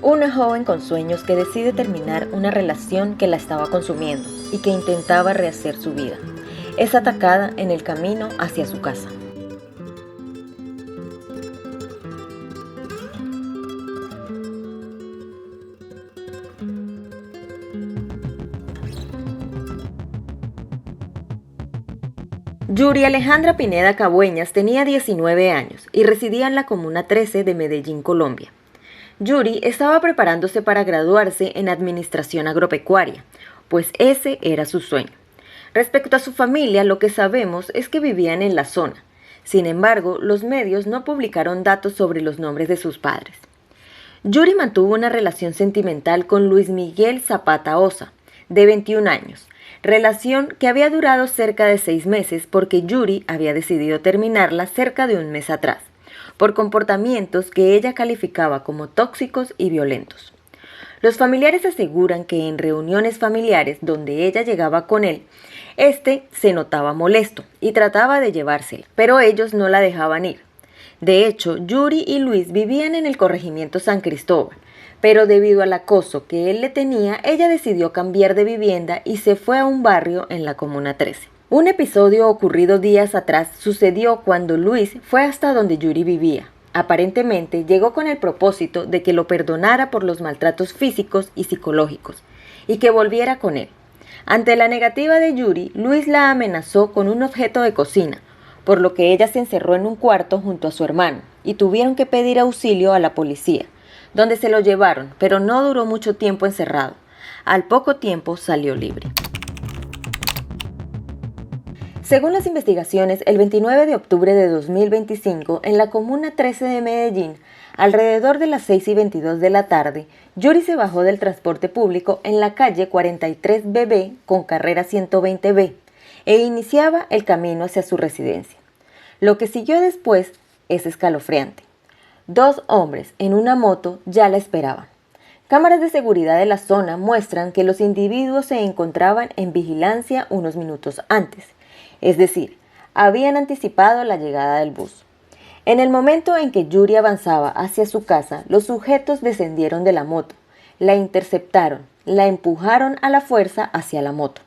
Una joven con sueños que decide terminar una relación que la estaba consumiendo y que intentaba rehacer su vida. Es atacada en el camino hacia su casa. Yuri Alejandra Pineda Cabueñas tenía 19 años y residía en la Comuna 13 de Medellín, Colombia. Yuri estaba preparándose para graduarse en Administración Agropecuaria, pues ese era su sueño. Respecto a su familia, lo que sabemos es que vivían en la zona. Sin embargo, los medios no publicaron datos sobre los nombres de sus padres. Yuri mantuvo una relación sentimental con Luis Miguel Zapata Osa, de 21 años, relación que había durado cerca de 6 meses porque Yuri había decidido terminarla cerca de un mes atrás, por comportamientos que ella calificaba como tóxicos y violentos. Los familiares aseguran que en reuniones familiares donde ella llegaba con él, se notaba molesto y trataba de llevársela, pero ellos no la dejaban ir. De hecho, Yuri y Luis vivían en el corregimiento San Cristóbal, pero debido al acoso que él le tenía, ella decidió cambiar de vivienda y se fue a un barrio en la Comuna 13. Un episodio ocurrido días atrás sucedió cuando Luis fue hasta donde Yuri vivía. Aparentemente llegó con el propósito de que lo perdonara por los maltratos físicos y psicológicos y que volviera con él. Ante la negativa de Yuri, Luis la amenazó con un objeto de cocina, por lo que ella se encerró en un cuarto junto a su hermano y tuvieron que pedir auxilio a la policía, donde se lo llevaron, pero no duró mucho tiempo encerrado. Al poco tiempo salió libre. Según las investigaciones, el 29 de octubre de 2025, en la Comuna 13 de Medellín, alrededor de las 6:22 de la tarde, Yuri se bajó del transporte público en la calle 43BB con carrera 120B e iniciaba el camino hacia su residencia. Lo que siguió después es escalofriante. 2 hombres en una moto ya la esperaban. Cámaras de seguridad de la zona muestran que los individuos se encontraban en vigilancia unos minutos antes, es decir, habían anticipado la llegada del bus. En el momento en que Yuri avanzaba hacia su casa, los sujetos descendieron de la moto, la interceptaron, la empujaron a la fuerza hacia la moto.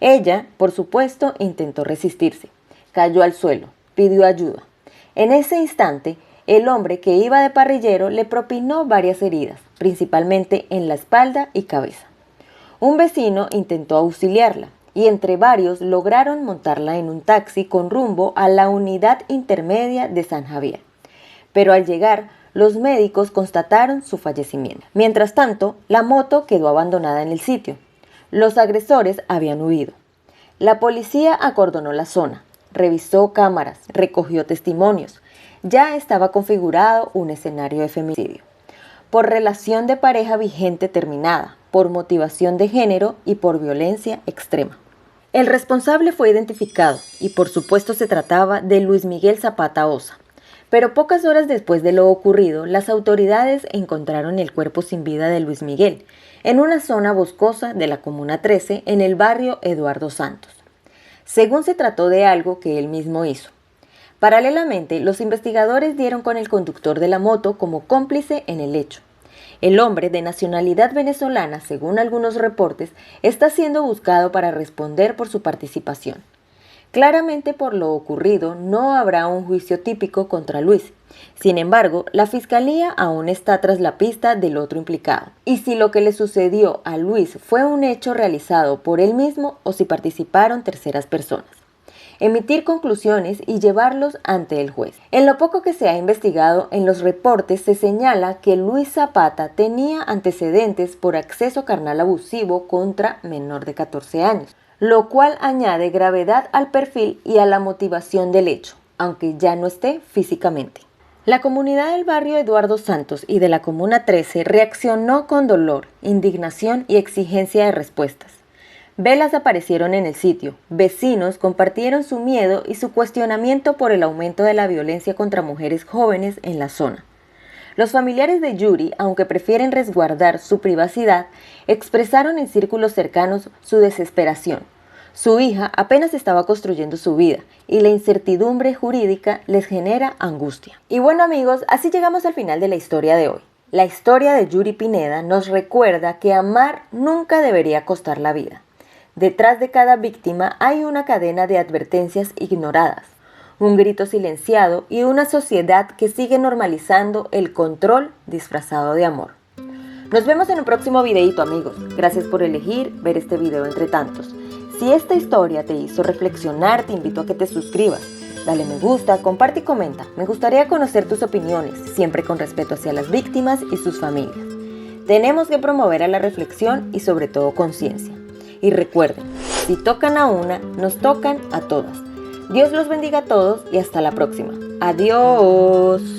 Ella, por supuesto, intentó resistirse, cayó al suelo, pidió ayuda. En ese instante, el hombre que iba de parrillero le propinó varias heridas, principalmente en la espalda y cabeza. Un vecino intentó auxiliarla y entre varios lograron montarla en un taxi con rumbo a la unidad intermedia de San Javier. Pero al llegar, los médicos constataron su fallecimiento. Mientras tanto, la moto quedó abandonada en el sitio. Los agresores habían huido. La policía acordonó la zona, revisó cámaras, recogió testimonios. Ya estaba configurado un escenario de femicidio, por relación de pareja vigente terminada, por motivación de género y por violencia extrema. El responsable fue identificado y por supuesto se trataba de Luis Miguel Zapata Osa, pero pocas horas después de lo ocurrido, las autoridades encontraron el cuerpo sin vida de Luis Miguel en una zona boscosa de la Comuna 13 en el barrio Eduardo Santos. Según se trató de algo que él mismo hizo. Paralelamente, los investigadores dieron con el conductor de la moto como cómplice en el hecho. El hombre, de nacionalidad venezolana, según algunos reportes, está siendo buscado para responder por su participación. Claramente, por lo ocurrido, no habrá un juicio típico contra Luis. Sin embargo, la fiscalía aún está tras la pista del otro implicado. Y si lo que le sucedió a Luis fue un hecho realizado por él mismo o si participaron terceras personas. Emitir conclusiones y llevarlos ante el juez. En lo poco que se ha investigado, en los reportes se señala que Luis Zapata tenía antecedentes por acceso carnal abusivo contra menor de 14 años, lo cual añade gravedad al perfil y a la motivación del hecho, aunque ya no esté físicamente. La comunidad del barrio Eduardo Santos y de la Comuna 13 reaccionó con dolor, indignación y exigencia de respuestas. Velas aparecieron en el sitio, vecinos compartieron su miedo y su cuestionamiento por el aumento de la violencia contra mujeres jóvenes en la zona. Los familiares de Yuri, aunque prefieren resguardar su privacidad, expresaron en círculos cercanos su desesperación. Su hija apenas estaba construyendo su vida y la incertidumbre jurídica les genera angustia. Y bueno amigos, así llegamos al final de la historia de hoy. La historia de Yuri Pineda nos recuerda que amar nunca debería costar la vida. Detrás de cada víctima hay una cadena de advertencias ignoradas, un grito silenciado y una sociedad que sigue normalizando el control disfrazado de amor. Nos vemos en un próximo videito, amigos. Gracias por elegir ver este video entre tantos. Si esta historia te hizo reflexionar, te invito a que te suscribas. Dale me gusta, comparte y comenta. Me gustaría conocer tus opiniones, siempre con respeto hacia las víctimas y sus familias. Tenemos que promover a la reflexión y sobre todo conciencia. Y recuerden, si tocan a una, nos tocan a todas. Dios los bendiga a todos y hasta la próxima. Adiós.